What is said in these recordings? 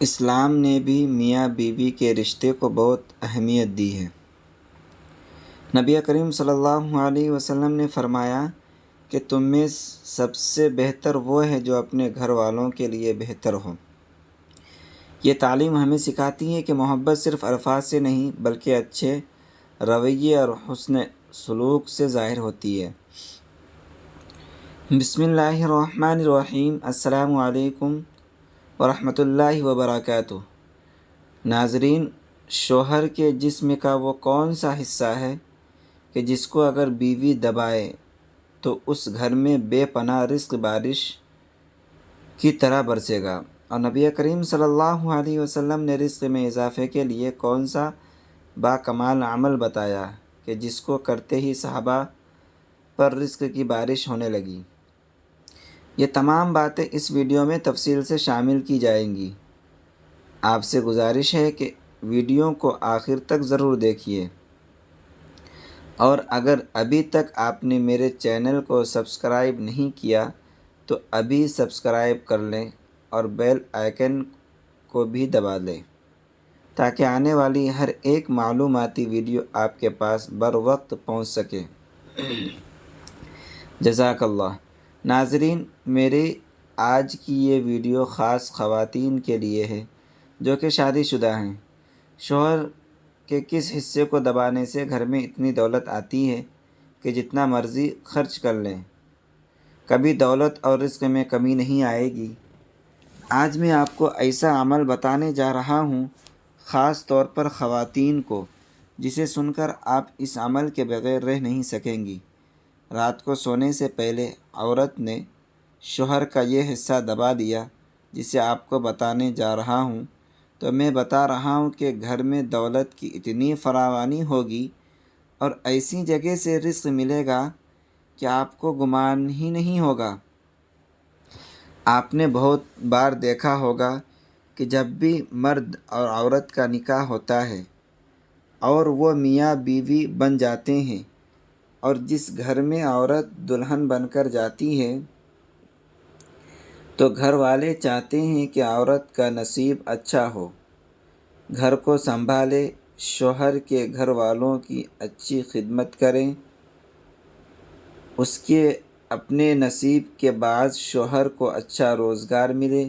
اسلام نے بھی میاں بیوی کے رشتے کو بہت اہمیت دی ہے۔ نبی کریم صلی اللہ علیہ وسلم نے فرمایا کہ تم میں سب سے بہتر وہ ہے جو اپنے گھر والوں کے لیے بہتر ہو۔ یہ تعلیم ہمیں سکھاتی ہے کہ محبت صرف الفاظ سے نہیں بلکہ اچھے رویے اور حسن سلوک سے ظاہر ہوتی ہے۔ بسم اللہ الرحمن الرحیم۔ السلام علیکم ورحمۃ اللہ وبرکاتہ۔ ناظرین، شوہر کے جسم کا وہ کون سا حصہ ہے کہ جس کو اگر بیوی دبائے تو اس گھر میں بے پناہ رزق بارش کی طرح برسے گا؟ اور نبی کریم صلی اللہ علیہ وسلم نے رزق میں اضافے کے لیے کون سا باکمال عمل بتایا کہ جس کو کرتے ہی صحابہ پر رزق کی بارش ہونے لگی؟ یہ تمام باتیں اس ویڈیو میں تفصیل سے شامل کی جائیں گی۔ آپ سے گزارش ہے کہ ویڈیو کو آخر تک ضرور دیکھیے، اور اگر ابھی تک آپ نے میرے چینل کو سبسکرائب نہیں کیا تو ابھی سبسکرائب کر لیں اور بیل آئیکن کو بھی دبا لیں تاکہ آنے والی ہر ایک معلوماتی ویڈیو آپ کے پاس بر وقت پہنچ سکے۔ جزاک اللہ۔ ناظرین، میری آج کی یہ ویڈیو خاص خواتین کے لیے ہے جو کہ شادی شدہ ہیں۔ شوہر کے کس حصے کو دبانے سے گھر میں اتنی دولت آتی ہے کہ جتنا مرضی خرچ کر لیں، کبھی دولت اور رزق میں کمی نہیں آئے گی۔ آج میں آپ کو ایسا عمل بتانے جا رہا ہوں، خاص طور پر خواتین کو، جسے سن کر آپ اس عمل کے بغیر رہ نہیں سکیں گی۔ رات کو سونے سے پہلے عورت نے شوہر کا یہ حصہ دبا دیا جسے آپ کو بتانے جا رہا ہوں، تو میں بتا رہا ہوں کہ گھر میں دولت کی اتنی فراوانی ہوگی اور ایسی جگہ سے رزق ملے گا کہ آپ کو گمان ہی نہیں ہوگا۔ آپ نے بہت بار دیکھا ہوگا کہ جب بھی مرد اور عورت کا نکاح ہوتا ہے اور وہ میاں بیوی بن جاتے ہیں، اور جس گھر میں عورت دلہن بن کر جاتی ہے تو گھر والے چاہتے ہیں کہ عورت کا نصیب اچھا ہو، گھر کو سنبھالے، شوہر کے گھر والوں کی اچھی خدمت کریں، اس کے اپنے نصیب کے بعد شوہر کو اچھا روزگار ملے۔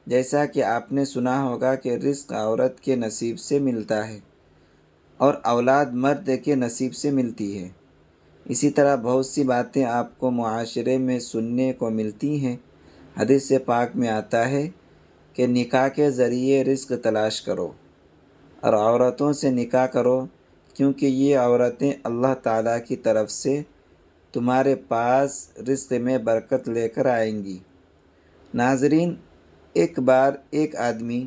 جیسا کہ آپ نے سنا ہوگا کہ رزق عورت کے نصیب سے ملتا ہے اور اولاد مرد کے نصیب سے ملتی ہے۔ اسی طرح بہت سی باتیں آپ کو معاشرے میں سننے کو ملتی ہیں۔ حدیث پاک میں آتا ہے کہ نکاح کے ذریعے رزق تلاش کرو اور عورتوں سے نکاح کرو، کیونکہ یہ عورتیں اللہ تعالیٰ کی طرف سے تمہارے پاس رزق میں برکت لے کر آئیں گی۔ ناظرین، ایک بار ایک آدمی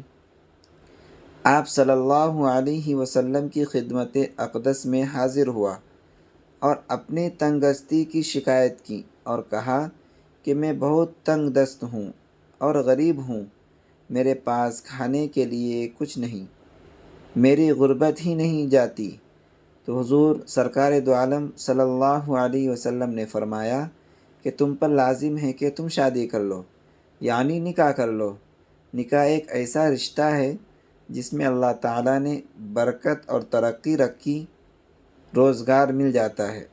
آپ صلی اللہ علیہ وسلم کی خدمت اقدس میں حاضر ہوا اور اپنی تنگ دستی کی شکایت کی اور کہا کہ میں بہت تنگ دست ہوں اور غریب ہوں، میرے پاس کھانے کے لیے کچھ نہیں، میری غربت ہی نہیں جاتی۔ تو حضور سرکار دو عالم صلی اللہ علیہ وسلم نے فرمایا کہ تم پر لازم ہے کہ تم شادی کر لو، یعنی نکاح کر لو۔ نکاح ایک ایسا رشتہ ہے جس میں اللہ تعالیٰ نے برکت اور ترقی رکھی، روزگار مل جاتا ہے۔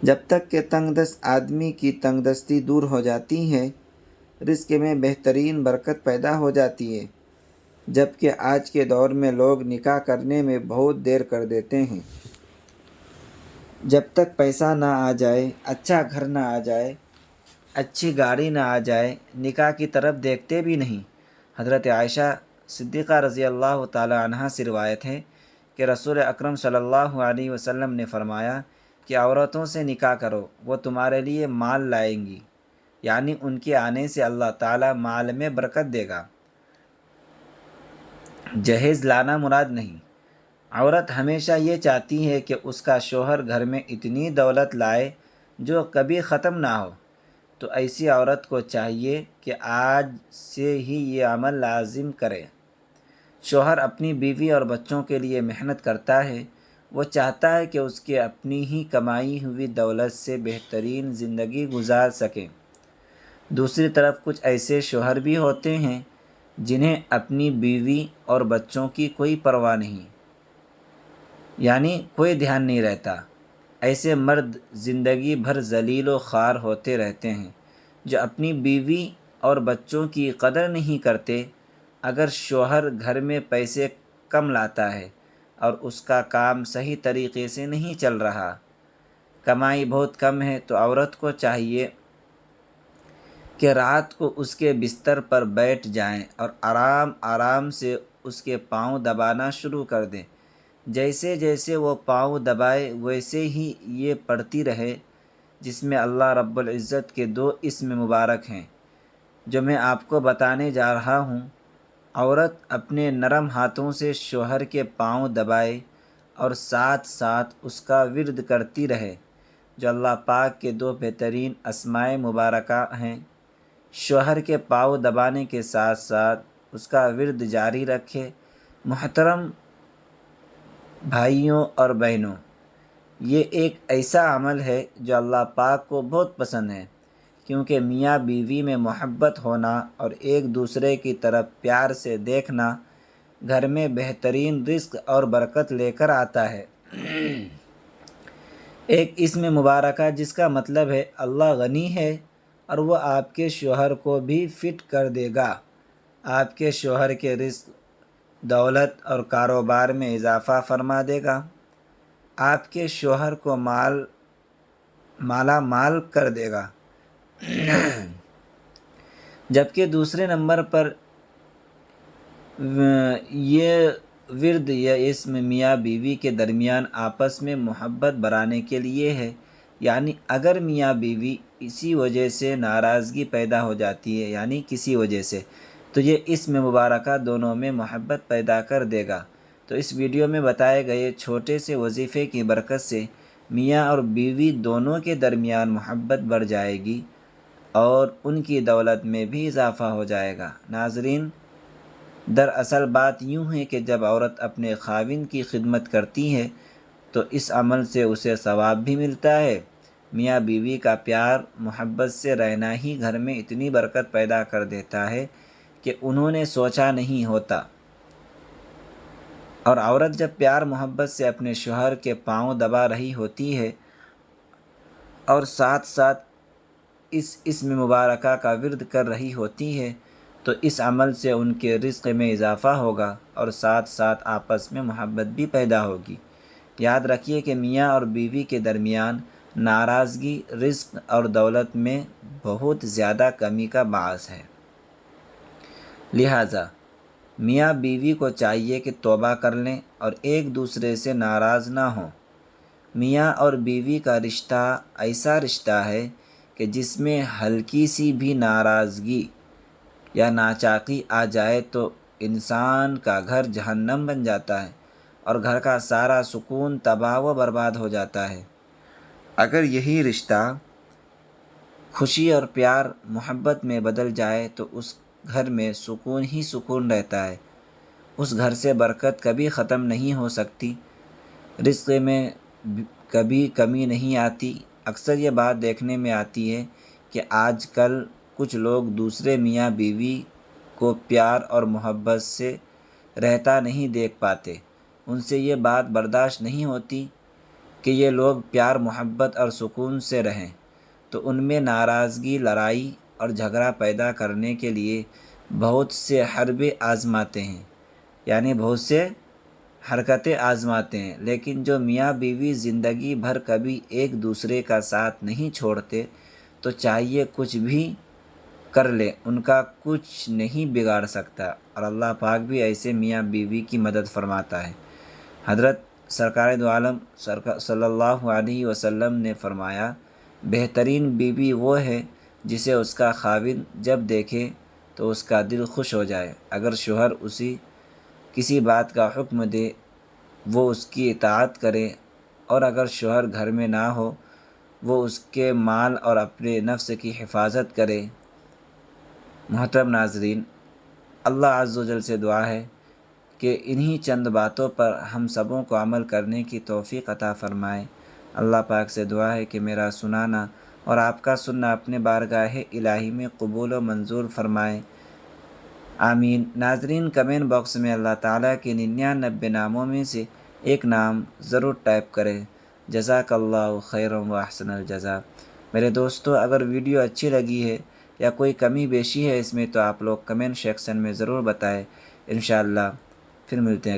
جب تک کہ تنگ دست آدمی کی تنگ دستی دور ہو جاتی ہے، رزق میں بہترین برکت پیدا ہو جاتی ہے، جبکہ آج کے دور میں لوگ نکاح کرنے میں بہت دیر کر دیتے ہیں۔ جب تک پیسہ نہ آ جائے، اچھا گھر نہ آ جائے، اچھی گاڑی نہ آ جائے، نکاح کی طرف دیکھتے بھی نہیں۔ حضرت عائشہ صدیقہ رضی اللہ تعالی عنہا سے روایت ہے کہ رسول اکرم صلی اللہ علیہ وسلم نے فرمایا کہ عورتوں سے نکاح کرو، وہ تمہارے لیے مال لائیں گی، یعنی ان کے آنے سے اللہ تعالیٰ مال میں برکت دے گا۔ جہیز لانا مراد نہیں۔ عورت ہمیشہ یہ چاہتی ہے کہ اس کا شوہر گھر میں اتنی دولت لائے جو کبھی ختم نہ ہو، تو ایسی عورت کو چاہیے کہ آج سے ہی یہ عمل لازم کرے۔ شوہر اپنی بیوی اور بچوں کے لیے محنت کرتا ہے، وہ چاہتا ہے کہ اس کے اپنی ہی کمائی ہوئی دولت سے بہترین زندگی گزار سکیں۔ دوسری طرف کچھ ایسے شوہر بھی ہوتے ہیں جنہیں اپنی بیوی اور بچوں کی کوئی پرواہ نہیں، یعنی کوئی دھیان نہیں رہتا۔ ایسے مرد زندگی بھر ذلیل و خوار ہوتے رہتے ہیں جو اپنی بیوی اور بچوں کی قدر نہیں کرتے۔ اگر شوہر گھر میں پیسے کم لاتا ہے اور اس کا کام صحیح طریقے سے نہیں چل رہا، کمائی بہت کم ہے، تو عورت کو چاہیے کہ رات کو اس کے بستر پر بیٹھ جائیں اور آرام آرام سے اس کے پاؤں دبانا شروع کر دیں۔ جیسے جیسے وہ پاؤں دبائے ویسے ہی یہ پڑھتی رہے، جس میں اللہ رب العزت کے 2 اسم مبارک ہیں جو میں آپ کو بتانے جا رہا ہوں۔ عورت اپنے نرم ہاتھوں سے شوہر کے پاؤں دبائے اور ساتھ ساتھ اس کا ورد کرتی رہے، جو اللہ پاک کے 2 بہترین اسماء مبارکہ ہیں۔ شوہر کے پاؤں دبانے کے ساتھ ساتھ اس کا ورد جاری رکھے۔ محترم بھائیوں اور بہنوں، یہ ایک ایسا عمل ہے جو اللہ پاک کو بہت پسند ہے، کیونکہ میاں بیوی میں محبت ہونا اور ایک دوسرے کی طرف پیار سے دیکھنا گھر میں بہترین رزق اور برکت لے کر آتا ہے۔ ایک اسم مبارکہ جس کا مطلب ہے اللہ غنی ہے اور وہ آپ کے شوہر کو بھی فٹ کر دے گا۔ آپ کے شوہر کے رزق، دولت اور کاروبار میں اضافہ فرما دے گا، آپ کے شوہر کو مالا مال کر دے گا۔ جبکہ دوسرے نمبر پر یہ ورد یا اسم میاں بیوی کے درمیان آپس میں محبت بڑھانے کے لیے ہے، یعنی اگر میاں بیوی اسی وجہ سے ناراضگی پیدا ہو جاتی ہے، یعنی کسی وجہ سے، تو یہ اسم مبارکہ دونوں میں محبت پیدا کر دے گا۔ تو اس ویڈیو میں بتائے گئے چھوٹے سے وظیفے کی برکت سے میاں اور بیوی دونوں کے درمیان محبت بڑھ جائے گی اور ان کی دولت میں بھی اضافہ ہو جائے گا۔ ناظرین، دراصل بات یوں ہے کہ جب عورت اپنے خاوند کی خدمت کرتی ہے تو اس عمل سے اسے ثواب بھی ملتا ہے۔ میاں بیوی کا پیار محبت سے رہنا ہی گھر میں اتنی برکت پیدا کر دیتا ہے کہ انہوں نے سوچا نہیں ہوتا۔ اور عورت جب پیار محبت سے اپنے شوہر کے پاؤں دبا رہی ہوتی ہے اور ساتھ ساتھ اس اسم مبارکہ کا ورد کر رہی ہوتی ہے تو اس عمل سے ان کے رزق میں اضافہ ہوگا اور ساتھ ساتھ آپس میں محبت بھی پیدا ہوگی۔ یاد رکھیے کہ میاں اور بیوی کے درمیان ناراضگی رزق اور دولت میں بہت زیادہ کمی کا باعث ہے۔ لہٰذا میاں بیوی کو چاہیے کہ توبہ کر لیں اور ایک دوسرے سے ناراض نہ ہوں۔ میاں اور بیوی کا رشتہ ایسا رشتہ ہے کہ جس میں ہلکی سی بھی ناراضگی یا ناچاقی آ جائے تو انسان کا گھر جہنم بن جاتا ہے اور گھر کا سارا سکون تباہ و برباد ہو جاتا ہے۔ اگر یہی رشتہ خوشی اور پیار محبت میں بدل جائے تو اس گھر میں سکون ہی سکون رہتا ہے، اس گھر سے برکت کبھی ختم نہیں ہو سکتی، رزق میں کبھی کمی نہیں آتی۔ اکثر یہ بات دیکھنے میں آتی ہے کہ آج کل کچھ لوگ دوسرے میاں بیوی کو پیار اور محبت سے رہتا نہیں دیکھ پاتے، ان سے یہ بات برداشت نہیں ہوتی کہ یہ لوگ پیار محبت اور سکون سے رہیں، تو ان میں ناراضگی، لڑائی اور جھگڑا پیدا کرنے کے لیے بہت سے حربے آزماتے ہیں، یعنی بہت سے حرکتیں آزماتے ہیں۔ لیکن جو میاں بیوی زندگی بھر کبھی ایک دوسرے کا ساتھ نہیں چھوڑتے تو چاہیے کچھ بھی کر لے، ان کا کچھ نہیں بگاڑ سکتا، اور اللہ پاک بھی ایسے میاں بیوی کی مدد فرماتا ہے۔ حضرت سرکار دو عالم صلی اللہ علیہ وسلم نے فرمایا، بہترین بیوی وہ ہے جسے اس کا خاوند جب دیکھے تو اس کا دل خوش ہو جائے۔ اگر شوہر کسی بات کا حکم دے وہ اس کی اطاعت کرے، اور اگر شوہر گھر میں نہ ہو وہ اس کے مال اور اپنے نفس کی حفاظت کرے۔ محترم ناظرین، اللہ عز و جل سے دعا ہے کہ انہی چند باتوں پر ہم سبوں کو عمل کرنے کی توفیق عطا فرمائے۔ اللہ پاک سے دعا ہے کہ میرا سنانا اور آپ کا سننا اپنے بارگاہ الہی میں قبول و منظور فرمائے۔ آمین۔ ناظرین، کمنٹ باکس میں اللہ تعالیٰ کے 99 ناموں میں سے ایک نام ضرور ٹائپ کریں۔ جزاک اللہ خیرا و احسن الجزا۔ میرے دوستو، اگر ویڈیو اچھی لگی ہے یا کوئی کمی بیشی ہے اس میں تو آپ لوگ کمنٹ سیکشن میں ضرور بتائیں۔ انشاءاللہ پھر ملتے ہیں۔